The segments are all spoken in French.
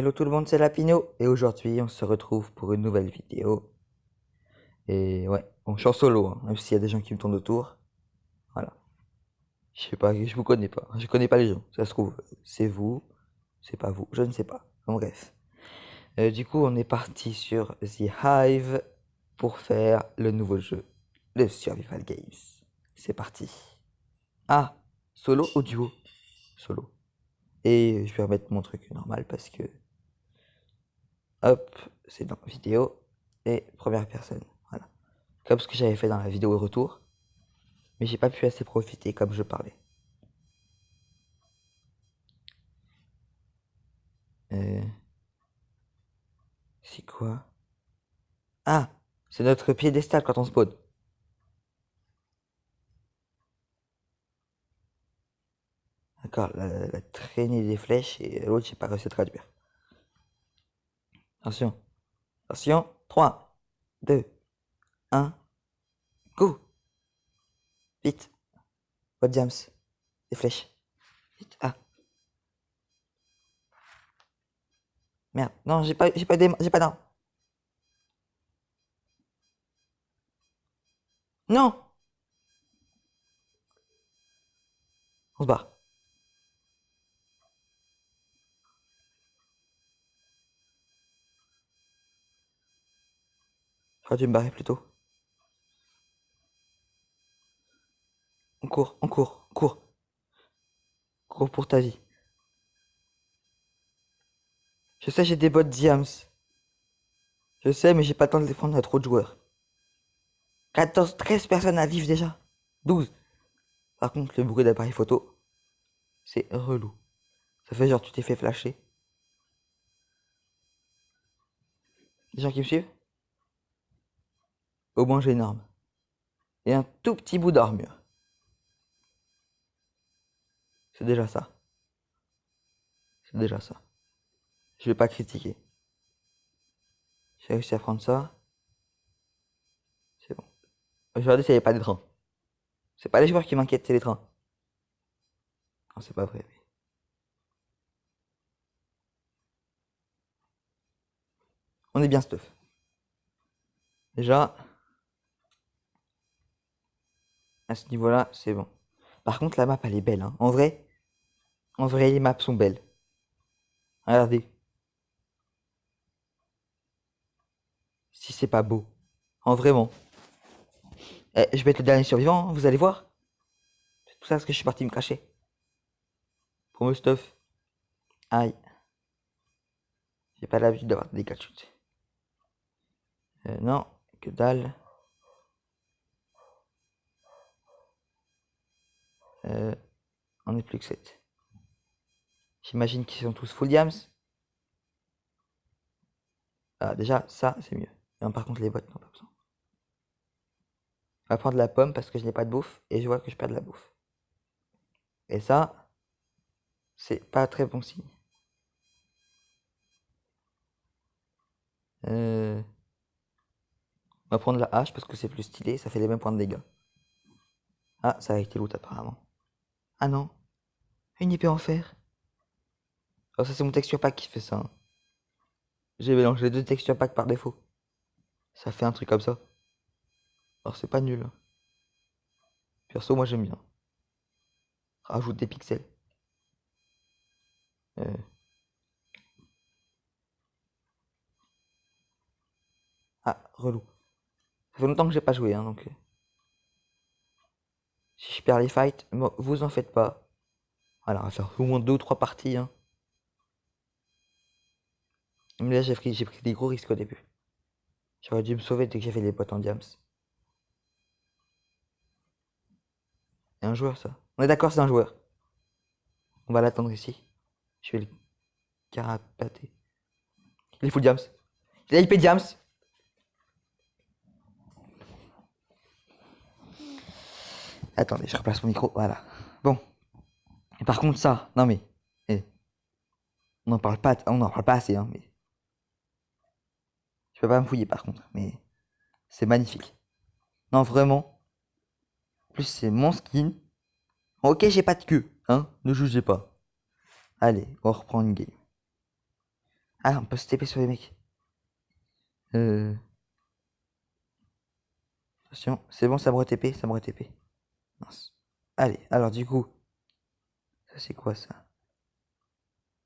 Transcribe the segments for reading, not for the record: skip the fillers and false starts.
Hello tout le monde, c'est Lapino et aujourd'hui on se retrouve pour une nouvelle vidéo. Et ouais, bon, je suis en solo, hein, même s'il y a des gens qui me tournent autour. Voilà. Je sais pas, je vous connais pas. Je connais pas les gens. Ça se trouve, c'est vous, c'est pas vous, je ne sais pas. En bref. Du coup, on est parti sur The Hive pour faire le nouveau jeu, le Survival Games. C'est parti. Ah, solo ou duo? Solo. Et je vais remettre mon truc normal parce que hop, c'est dans vidéo et première personne. Voilà. Comme ce que j'avais fait dans la vidéo retour. Mais j'ai pas pu assez profiter comme je parlais. C'est quoi? Ah, c'est notre piédestal quand on spawn. D'accord, la traînée des flèches et l'autre j'ai pas réussi à traduire. Attention. Attention. 3, 2, 1, go! Vite. What jams? Des flèches. Vite. Ah. Merde. Non, j'ai pas d'arme. Non! On se barre. J'aurais dû me barrer plus tôt. On court, on court, on court. Cours pour ta vie. Je sais, j'ai des bots diams. Je sais, mais j'ai pas le temps de les prendre à trop de joueurs. 14, 13 personnes à vivre déjà. 12. Par contre, le bruit d'appareil photo, c'est relou. Ça fait genre tu t'es fait flasher. Les gens qui me suivent? Au moins j'ai une arme. Et un tout petit bout d'armure. C'est déjà ça. C'est déjà ça. Je vais pas critiquer. J'ai réussi à prendre ça. C'est bon. Aujourd'hui, s'il n'y avait pas des trains. C'est pas les joueurs qui m'inquiètent, c'est les trains. Non, c'est pas vrai. On est bien stuff. Déjà, à ce niveau-là, c'est bon. Par contre, la map, elle est belle. Hein. En vrai, les maps sont belles. Regardez. Si c'est pas beau. En vraiment. Je vais être le dernier survivant, hein, vous allez voir. C'est tout ça parce que je suis parti me cacher. Pour me stuff. Aïe. J'ai pas l'habitude d'avoir des dégâts de chute. Non, que dalle. On est plus que 7. J'imagine qu'ils sont tous full diams. Ah, déjà, ça, c'est mieux. Non, par contre, les bottes, non, pas besoin. On va prendre la pomme parce que je n'ai pas de bouffe et je vois que je perds de la bouffe. Et ça, c'est pas très bon signe. On va prendre la hache parce que c'est plus stylé, ça fait les mêmes points de dégâts. Ah, ça a été loot apparemment. Ah non, une épée en fer. Oh, ça c'est mon texture pack qui fait ça. Hein. J'ai mélangé les deux texture pack par défaut. Ça fait un truc comme ça. Alors c'est pas nul. Hein. Perso, moi j'aime bien. Rajoute des pixels. Ah, relou. Ça fait longtemps que j'ai pas joué, hein, donc... Si je perds les fights, vous en faites pas. Voilà, on va faire au moins 2 ou 3 parties. Hein. Mais là, j'ai pris des gros risques au début. J'aurais dû me sauver dès que j'avais les bottes en diams. C'est un joueur, ça. On est d'accord, c'est un joueur. On va l'attendre ici. Je vais le carapater. Il est full diams. Il a IP diams. Attendez, je replace mon micro. Voilà. Bon. Et par contre, ça, non mais. Eh, on n'en parle pas assez, hein, mais. Je peux pas me fouiller par contre, mais. C'est magnifique. Non, vraiment. En plus, c'est mon skin. Ok, j'ai pas de queue, hein. Ne jugez pas. Allez, on reprend une game. Ah, on peut se TP sur les mecs. Attention, c'est bon, ça me re-TP, ça me re-TP. Mince. Allez, alors du coup, ça c'est quoi ça?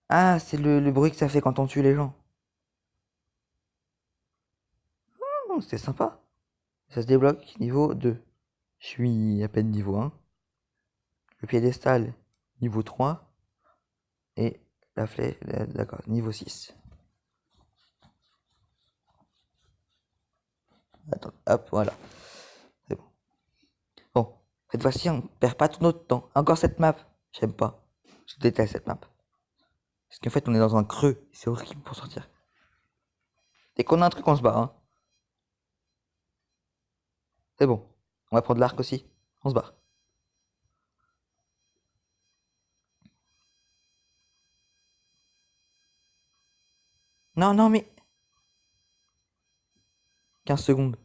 Ah, c'est le bruit que ça fait quand on tue les gens. Oh, c'était sympa. Ça se débloque niveau 2. Je suis à peine niveau 1. Le piédestal, niveau 3. Et la flèche, d'accord, niveau 6. Attends, hop, voilà. C'est bon. Bon, cette fois-ci, on perd pas tout notre temps. Encore cette map. J'aime pas. Je déteste cette map. Parce qu'en fait, on est dans un creux. C'est horrible pour sortir. Dès qu'on a un truc, on se barre. Hein. C'est bon. On va prendre l'arc aussi. On se barre. Non, non, mais... 15 secondes.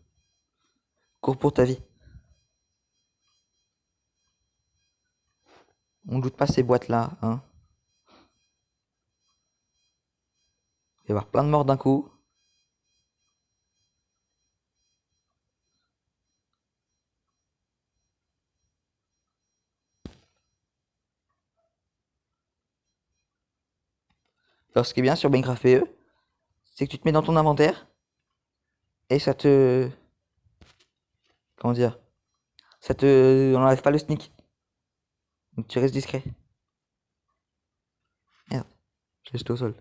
Cours pour ta vie. On ne doute pas ces boîtes-là, hein. Il va y avoir plein de morts d'un coup. Alors, ce qui est bien sur Minecraft PE, c'est que tu te mets dans ton inventaire et ça te... Comment dire? Ça te... On n'enlève pas le sneak. Donc tu restes discret. Merde, je l'ai jeté au sol.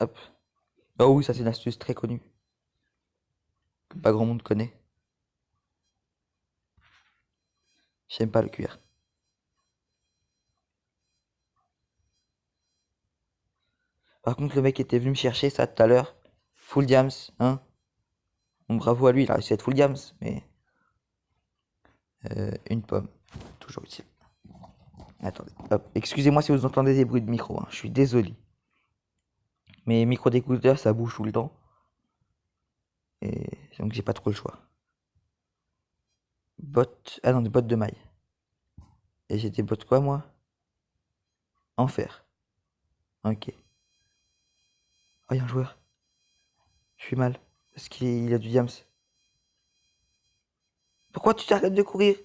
Hop. Oh oui, ça c'est une astuce très connue. Que pas grand monde connaît. J'aime pas le cuir. Par contre, le mec était venu me chercher ça tout à l'heure. Full diams, hein. Bon, bravo à lui, il a réussi à être full diams, mais... une pomme. Toujours utile. Attendez, hop. Excusez-moi si vous entendez des bruits de micro, hein. Je suis désolé. Mes micros d'écouteurs, ça bouge tout le temps. Et donc j'ai pas trop le choix. Bottes... Ah non, des bottes de maille. Et j'ai des bottes quoi, moi? En fer. Ok. Oh, y'a un joueur. Je suis mal. Parce qu'il a du diams. Pourquoi tu t'arrêtes de courir?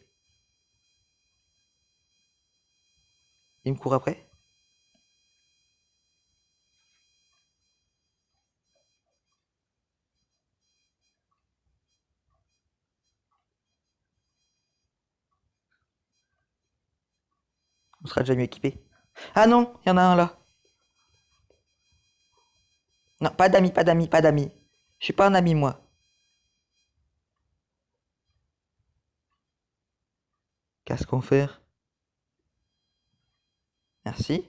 Il me court après. On sera déjà mieux équipé. Ah non, il y en a un là. Non, pas d'amis, pas d'amis, pas d'amis. Je suis pas un ami, moi. Casque en fer. Merci.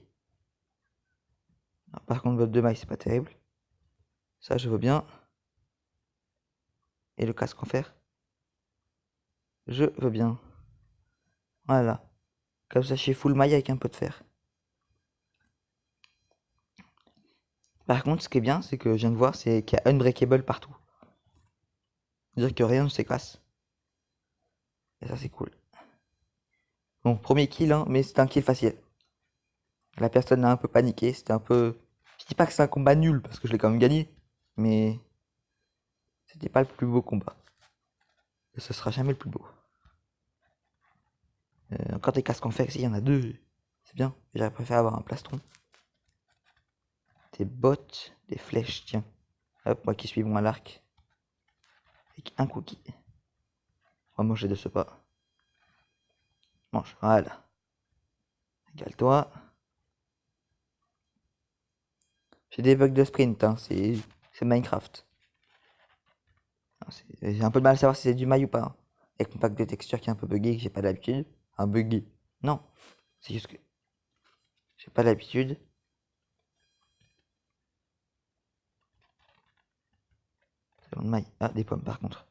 Non, par contre, botte de maille, c'est pas terrible. Ça, je veux bien. Et le casque en fer. Je veux bien. Voilà. Comme ça, je suis full maille avec un peu de fer. Par contre, ce qui est bien, c'est que je viens de voir, c'est qu'il y a unbreakable partout. C'est-à-dire que rien ne s'éclasse. Et ça, c'est cool. Bon, premier kill, hein, mais c'était un kill facile. La personne a un peu paniqué, c'était un peu... Je dis pas que c'est un combat nul, parce que je l'ai quand même gagné. Mais... C'était pas le plus beau combat. Et ce sera jamais le plus beau. Encore des casques en fer, si, il y en a deux. C'est bien. J'aurais préféré avoir un plastron. Des bottes, des flèches, tiens. Hop, moi qui suis bon à l'arc. Avec un cookie. On va manger de ce pas. Mange, voilà. Régale-toi. J'ai des bugs de sprint, hein. C'est Minecraft. J'ai un peu de mal à savoir si c'est du mail ou pas. Hein. Avec mon pack de texture qui est un peu bugué, que j'ai pas l'habitude. Un bugué. Non. C'est juste que j'ai pas l'habitude. C'est bon de maille. Ah, des pommes par contre.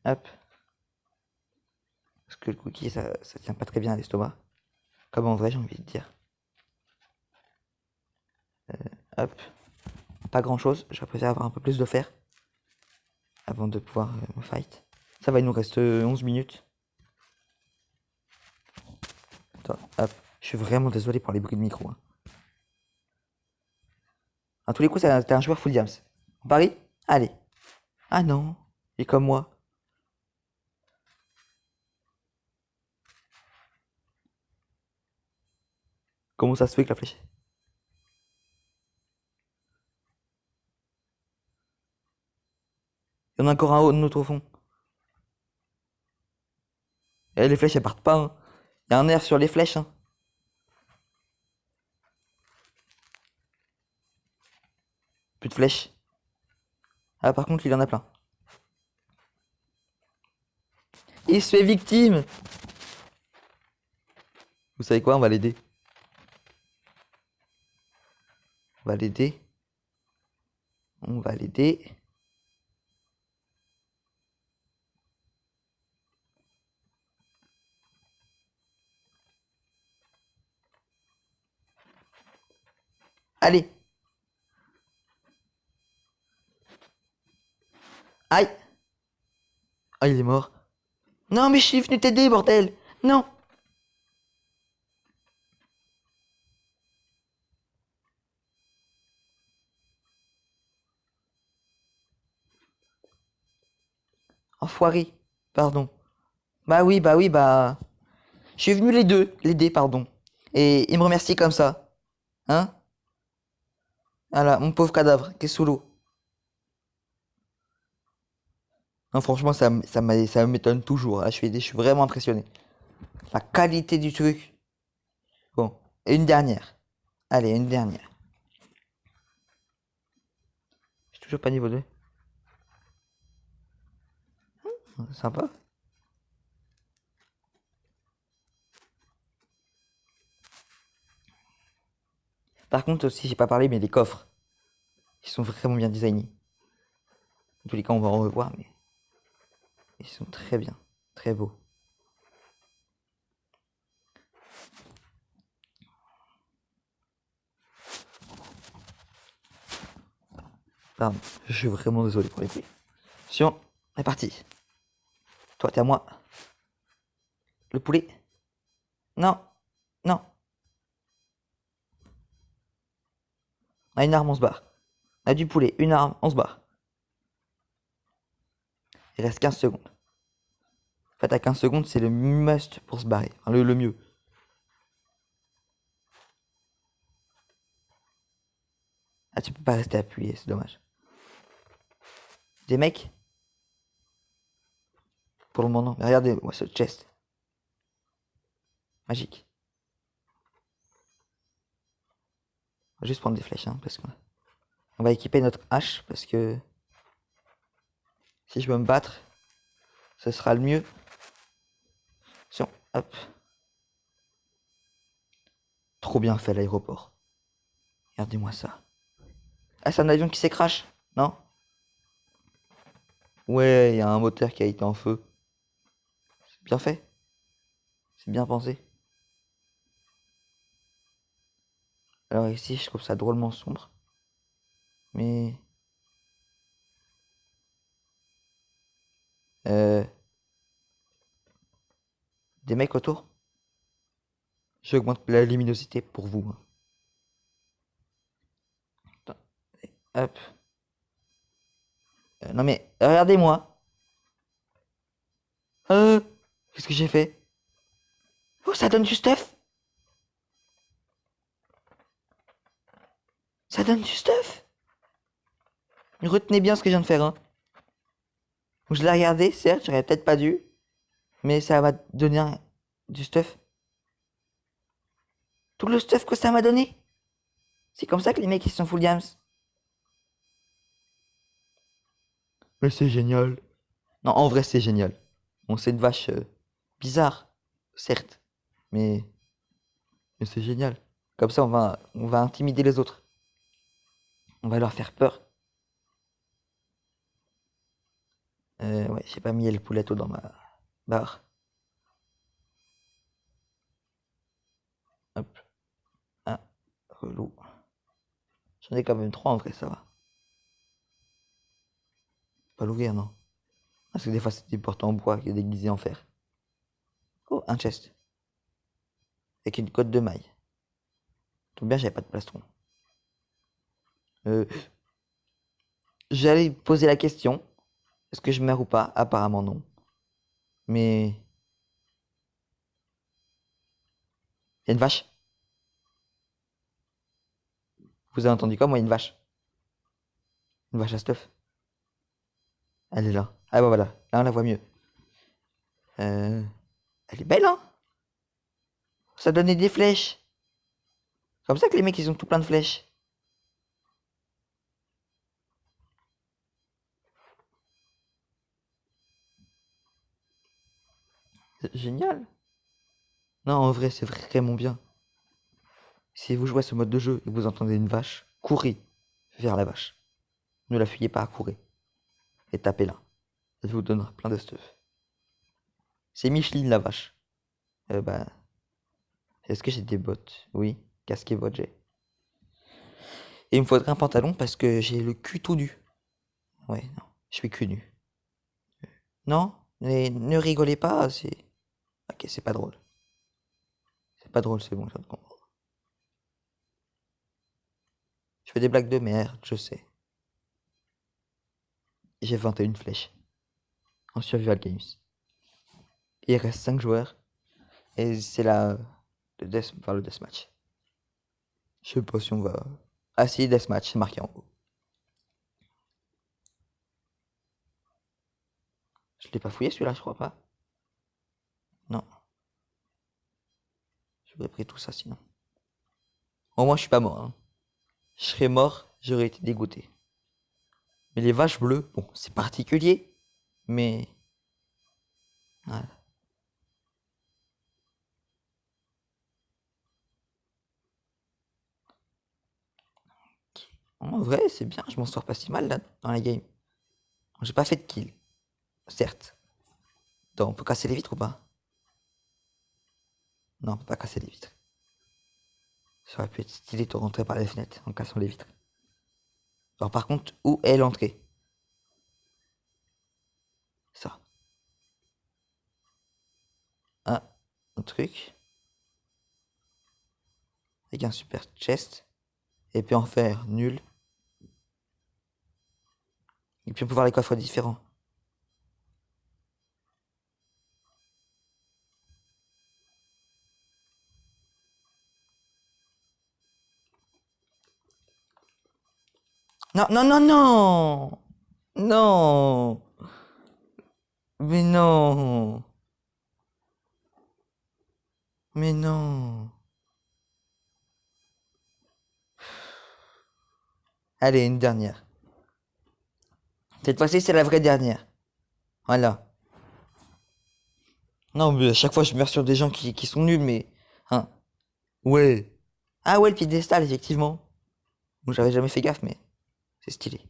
Hop. Parce que le cookie, ça tient pas très bien à l'estomac. Comme en vrai, j'ai envie de dire. Hop. Pas grand chose. J'aurais préféré avoir un peu plus de fer. Avant de pouvoir me fight. Ça va, il nous reste 11 minutes. Je suis vraiment désolé pour les bruits de micro. Hein. À tous les coups, t'es un joueur full diams. On parie? Allez. Ah non. Il est comme moi. Comment ça se fait que la flèche? Il y en a encore un autre au fond. Et les flèches, elles partent pas. Hein. Il y a un air sur les flèches. Hein. Plus de flèches. Ah, par contre, il en a plein. Il se fait victime. Vous savez quoi? On va l'aider. On va l'aider. On va l'aider. Allez. Aïe. Ah, il est mort. Non, mais je suis venu t'aider, bordel. Non. Enfoiré. Pardon. Bah oui, bah oui, bah... Je suis venu l'aider, pardon. Et il me remercie comme ça. Hein? Voilà, mon pauvre cadavre, qui est sous l'eau. Non, franchement, ça m'étonne toujours. Là, je suis vraiment impressionné. La qualité du truc. Bon, et une dernière. Allez, une dernière. Je suis toujours pas niveau 2. Sympa. Par contre, aussi, j'ai pas parlé, mais les coffres. Ils sont vraiment bien designés. En tous les cas, on va en revoir, mais... Ils sont très bien. Très beaux. Pardon, je suis vraiment désolé pour les bruits. Attention, on est parti. Toi, t'es à moi. Le poulet. Non. Non. On a une arme, on se barre. On a du poulet, une arme, on se barre. Il reste 15 secondes. En fait, à 15 secondes, c'est le must pour se barrer. Enfin, le mieux. Ah, tu peux pas rester appuyé, c'est dommage. Des mecs? Pour le moment, non. Mais regardez, moi, ce chest. Magique. On va juste prendre des flèches, hein, parce que... On va équiper notre hache, parce que... Si je veux me battre, ce sera le mieux. Attention, hop. Trop bien fait l'aéroport. Regardez-moi ça. Ah, c'est un avion qui s'écrache, non? Ouais, il y a un moteur qui a été en feu. C'est bien fait. C'est bien pensé. Alors ici, je trouve ça drôlement sombre. Mais... Des mecs autour? J'augmente la luminosité pour vous. Hein. Attends. Hop. Non mais, regardez-moi. Qu'est-ce que j'ai fait? Oh, ça donne du stuff. Ça donne du stuff. Retenez bien ce que je viens de faire. Hein. Je l'ai regardé, certes, j'aurais peut-être pas dû. Mais ça va donner du stuff. Tout le stuff que ça m'a donné. C'est comme ça que les mecs ils sont full diams. Mais c'est génial. Non, en vrai, c'est génial. Bon, c'est une vache bizarre, certes. Mais, mais c'est génial. Comme ça, on va intimider les autres. On va leur faire peur. Ouais, j'ai pas mis le pouletto dans ma barre. Hop. Ah, relou. J'en ai quand même 3 en vrai, ça va. Pas l'ouvrir, non. Parce que des fois, c'est des portes en bois qui est déguisé en fer. Oh, un chest. avec une côte de maille. Tout bien, j'avais pas de plastron. J'allais poser la question, est-ce que je meurs ou pas? Apparemment non. Mais... Il y a une vache. Vous avez entendu quoi? Moi, une vache. Une vache à stuff. Elle est là. Ah bah voilà, là on la voit mieux. Elle est belle, hein? Ça donnait des flèches. C'est comme ça que les mecs, ils ont tout plein de flèches. C'est génial. Non, en vrai, c'est vraiment bien. Si vous jouez à ce mode de jeu et que vous entendez une vache, courez vers la vache. Ne la fuyez pas, courez. Et tapez-la. Elle vous donnera plein de stuff. C'est Micheline la vache. Bah, est-ce que j'ai des bottes? Oui, casque et bottes j'ai. Et il me faudrait un pantalon parce que j'ai le cul tout nu. Ouais, non, je suis cul nu. Non, mais ne rigolez pas, c'est... Ok, c'est pas drôle. C'est pas drôle, c'est bon, je viens de comprendre. Je fais des blagues de merde, je sais. J'ai 21 flèches. En Survival Games. Il reste 5 joueurs. Et c'est le deathmatch. Je sais pas si on va... Ah si, deathmatch, c'est marqué en haut. Je l'ai pas fouillé celui-là, je crois pas. Non. J'aurais pris tout ça sinon. Au moins, je suis pas mort. Hein. Je serais mort, j'aurais été dégoûté. Mais les vaches bleues, bon, c'est particulier. Mais... Voilà. En vrai, c'est bien, je m'en sors pas si mal là, dans la game. J'ai pas fait de kill. Certes. Donc, on peut casser les vitres ou pas? Non, on peut pas casser les vitres. Ça aurait pu être stylé de rentrer par les fenêtres en cassant les vitres. Alors par contre, où est l'entrée? Ça. Un truc. Avec un super chest. Et puis en faire nul. Et puis on peut voir les coffres différents. Non, non, non, non! Non! Mais non! Mais non! Allez, une dernière. Cette fois-ci, c'est la vraie dernière. Voilà. Non, mais à chaque fois, je meurs sur des gens qui sont nuls, mais... Hein. Ouais. Ah ouais, le piédestal, effectivement. Bon, j'avais jamais fait gaffe, mais c'est stylé.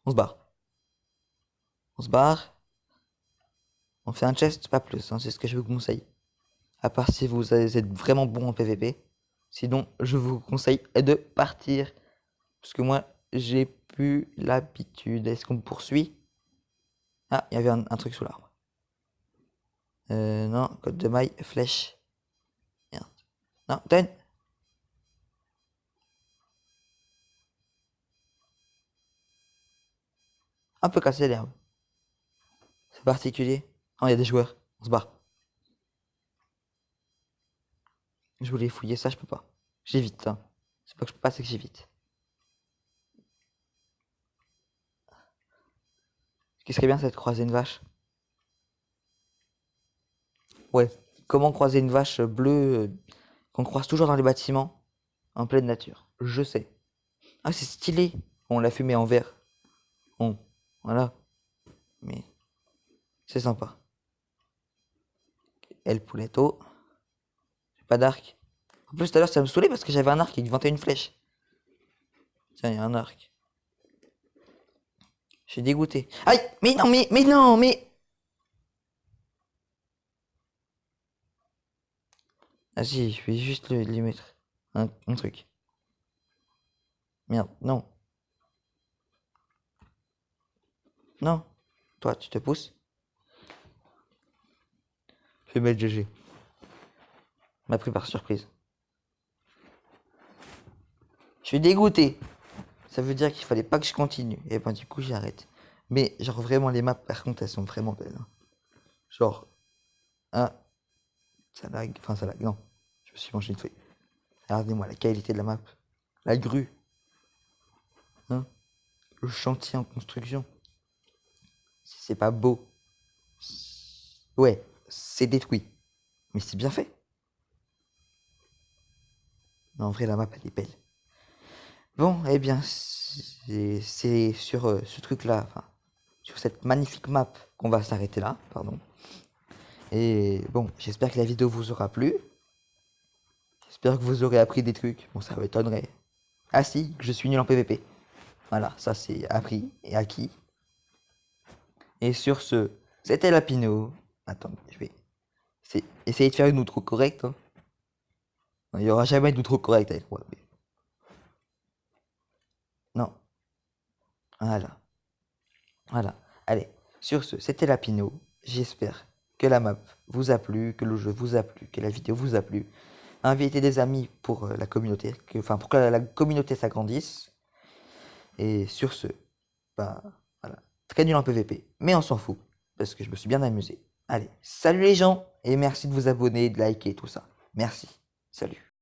On se barre. On se barre. On fait un chest, pas plus, hein, c'est ce que je vous conseille. À part si vous êtes vraiment bon en PVP. Sinon, je vous conseille de partir. Parce que moi, j'ai plus l'habitude. Est-ce qu'on me poursuit? Ah, il y avait un truc sous l'arbre. Non, code de maille, flèche. Merde. Non, donne. Un peu casser l'herbe. C'est particulier. Oh, il y a des joueurs. On se barre. Je voulais fouiller ça, je peux pas. J'évite, hein. C'est pas que je peux pas, c'est que j'évite. Ce qui serait bien, c'est de croiser une vache. Ouais. Comment croiser une vache bleue qu'on croise toujours dans les bâtiments en pleine nature? Je sais. Ah, c'est stylé. On l'a fumé en vert. Bon, voilà. Mais c'est sympa. El Pouletto. J'ai pas d'arc. En plus, tout à l'heure, ça me saoulait parce que j'avais un arc avec 21 flèches. Tiens, il y a un arc. J'ai dégoûté. Aïe! Mais non, mais non, mais... Ah si, je vais juste lui mettre un truc. Merde, non. Non. Toi, tu te pousses. Je vais mettre GG. M'a pris par surprise. Je suis dégoûté. Ça veut dire qu'il fallait pas que je continue. Et ben du coup j'arrête. Mais genre vraiment les maps par contre elles sont vraiment belles. Hein. Genre. Ah. Ça lag. Enfin ça lag. Non. Je me suis mangé une feuille. Regardez-moi la qualité de la map. La grue. Hein. Le chantier en construction. Si c'est pas beau. Ouais. C'est détruit. Mais c'est bien fait. Mais en vrai la map elle est belle. Bon, eh bien, c'est sur ce truc-là, enfin, sur cette magnifique map qu'on va s'arrêter là, pardon. Et bon, j'espère que la vidéo vous aura plu. J'espère que vous aurez appris des trucs. Bon, ça m'étonnerait. Ah si, que je suis nul en PVP. Voilà, ça c'est appris et acquis. Et sur ce, c'était Lapino. Attends, je vais essayer de faire une outro correcte. Hein. Il n'y aura jamais d'outro correcte avec moi. Mais... Non. Voilà. Voilà. Allez, sur ce, c'était Lapino. J'espère que la map vous a plu, que le jeu vous a plu, que la vidéo vous a plu. Invitez des amis pour la communauté, pour que la communauté s'agrandisse. Et sur ce, bah voilà. Très nul en PVP, mais on s'en fout, parce que je me suis bien amusé. Allez, salut les gens, et merci de vous abonner, de liker, tout ça. Merci. Salut.